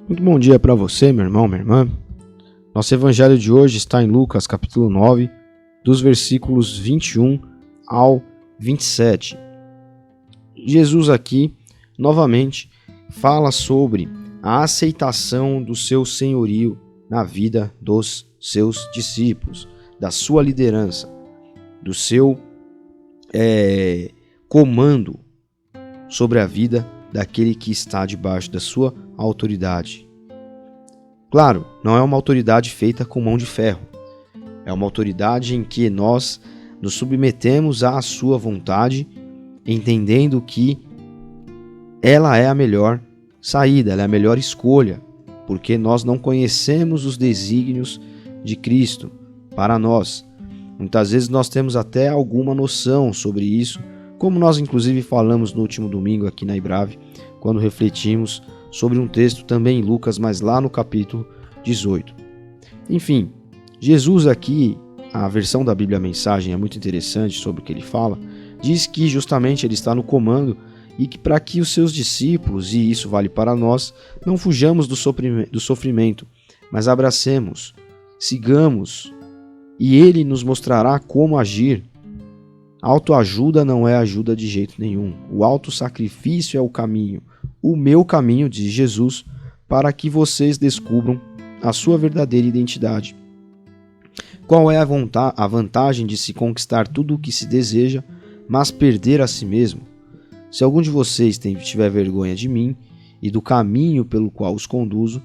Muito bom dia para você, meu irmão, minha irmã. Nosso evangelho de hoje está em Lucas, capítulo 9, dos versículos 21 ao 27. Jesus aqui, novamente, fala sobre a aceitação do seu senhorio na vida dos seus discípulos, da sua liderança, do seu comando sobre a vida daquele que está debaixo da sua autoridade. Claro, não é uma autoridade feita com mão de ferro. É uma autoridade em que nós nos submetemos à sua vontade, entendendo que ela é a melhor saída, ela é a melhor escolha, porque nós não conhecemos os desígnios de Cristo para nós. Muitas vezes nós temos até alguma noção sobre isso, como nós inclusive falamos no último domingo aqui na Ibrave, quando refletimos sobre um texto também em Lucas, mas lá no capítulo 18. Enfim, Jesus aqui, a versão da Bíblia Mensagem é muito interessante sobre o que ele fala, diz que justamente ele está no comando e que para que os seus discípulos, e isso vale para nós, não fujamos do sofrimento, mas abracemos, sigamos, e ele nos mostrará como agir. Autoajuda não é ajuda de jeito nenhum. O autossacrifício é o caminho, o meu caminho, diz Jesus, para que vocês descubram a sua verdadeira identidade. Qual é a vantagem de se conquistar tudo o que se deseja, mas perder a si mesmo? Se algum de vocês tiver vergonha de mim e do caminho pelo qual os conduzo,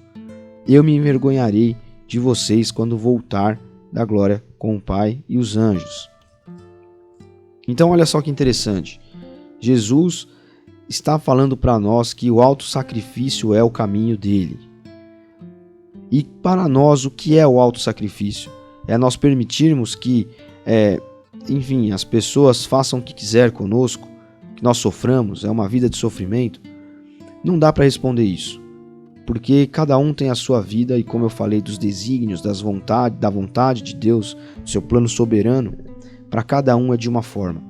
eu me envergonharei de vocês quando voltar da glória com o Pai e os anjos. Então olha só que interessante, Jesus está falando para nós que o autossacrifício é o caminho dele. E para nós, o que é o autossacrifício? É nós permitirmos que, as pessoas façam o que quiser conosco, que nós soframos, é uma vida de sofrimento? Não dá para responder isso, porque cada um tem a sua vida e, como eu falei, dos desígnios, da vontade de Deus, do seu plano soberano, para cada um é de uma forma.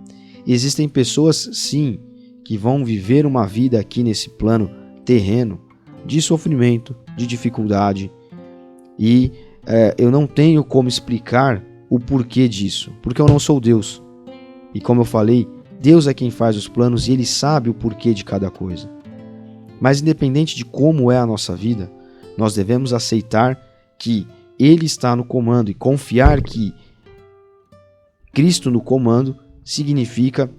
Existem pessoas, sim, que vão viver uma vida aqui nesse plano terreno de sofrimento, de dificuldade, e eu não tenho como explicar o porquê disso, porque eu não sou Deus. E como eu falei, Deus é quem faz os planos e Ele sabe o porquê de cada coisa. Mas independente de como é a nossa vida, nós devemos aceitar que Ele está no comando e confiar que Cristo no comando significa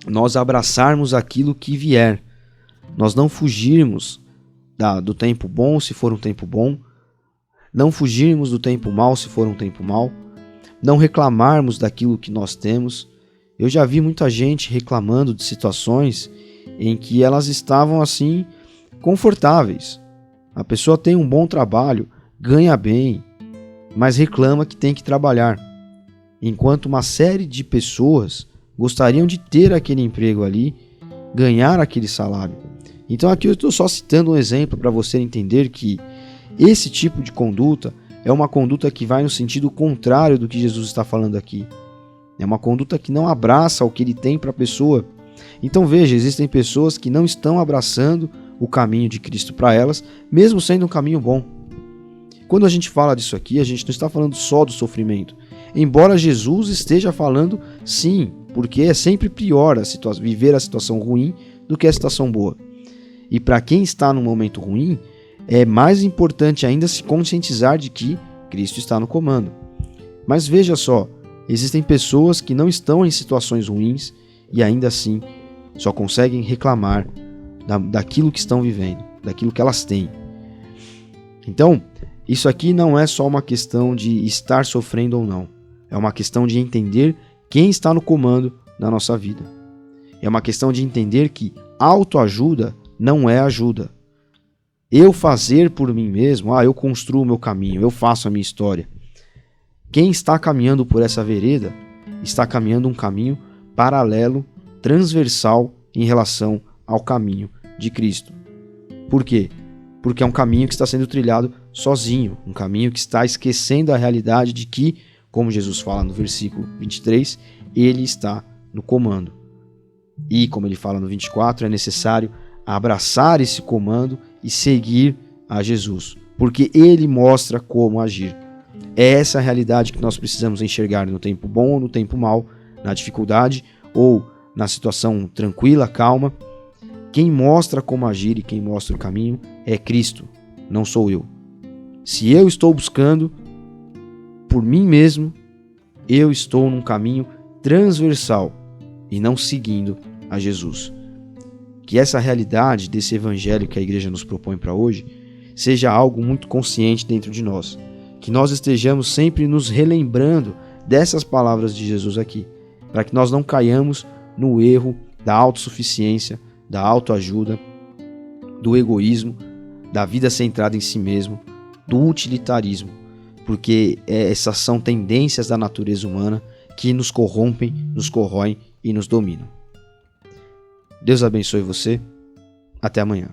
nós abraçarmos aquilo que vier. Nós não fugirmos do tempo bom se for um tempo bom, não fugirmos do tempo mal se for um tempo mal, não reclamarmos daquilo que nós temos. Eu já vi muita gente reclamando de situações em que elas estavam assim confortáveis. A pessoa tem um bom trabalho, ganha bem, mas reclama que tem que trabalhar. Enquanto uma série de pessoas gostariam de ter aquele emprego ali, ganhar aquele salário. Então aqui eu estou só citando um exemplo para você entender que esse tipo de conduta é uma conduta que vai no sentido contrário do que Jesus está falando aqui. É uma conduta que não abraça o que ele tem para a pessoa. Então veja, existem pessoas que não estão abraçando o caminho de Cristo para elas, mesmo sendo um caminho bom. Quando a gente fala disso aqui, a gente não está falando só do sofrimento. Embora Jesus esteja falando, sim, porque é sempre pior viver a situação ruim do que a situação boa. E para quem está num momento ruim, é mais importante ainda se conscientizar de que Cristo está no comando. Mas veja só, existem pessoas que não estão em situações ruins e ainda assim só conseguem reclamar daquilo que estão vivendo, daquilo que elas têm. Então, isso aqui não é só uma questão de estar sofrendo ou não. É uma questão de entender quem está no comando da nossa vida. É uma questão de entender que autoajuda não é ajuda. Eu fazer por mim mesmo, eu construo o meu caminho, eu faço a minha história. Quem está caminhando por essa vereda está caminhando um caminho paralelo, transversal em relação ao caminho de Cristo. Por quê? Porque é um caminho que está sendo trilhado sozinho, um caminho que está esquecendo a realidade de que, como Jesus fala no versículo 23, ele está no comando. E, como ele fala no 24, é necessário abraçar esse comando e seguir a Jesus, porque Ele mostra como agir. É essa a realidade que nós precisamos enxergar no tempo bom ou no tempo mau, na dificuldade ou na situação tranquila, calma. Quem mostra como agir e quem mostra o caminho é Cristo, não sou eu. Se eu estou buscando por mim mesmo, eu estou num caminho transversal e não seguindo a Jesus. Que essa realidade desse evangelho que a igreja nos propõe para hoje seja algo muito consciente dentro de nós. Que nós estejamos sempre nos relembrando dessas palavras de Jesus aqui, para que nós não caiamos no erro da autossuficiência, da autoajuda, do egoísmo, da vida centrada em si mesmo, do utilitarismo, porque essas são tendências da natureza humana que nos corrompem, nos corroem e nos dominam. Deus abençoe você. Até amanhã.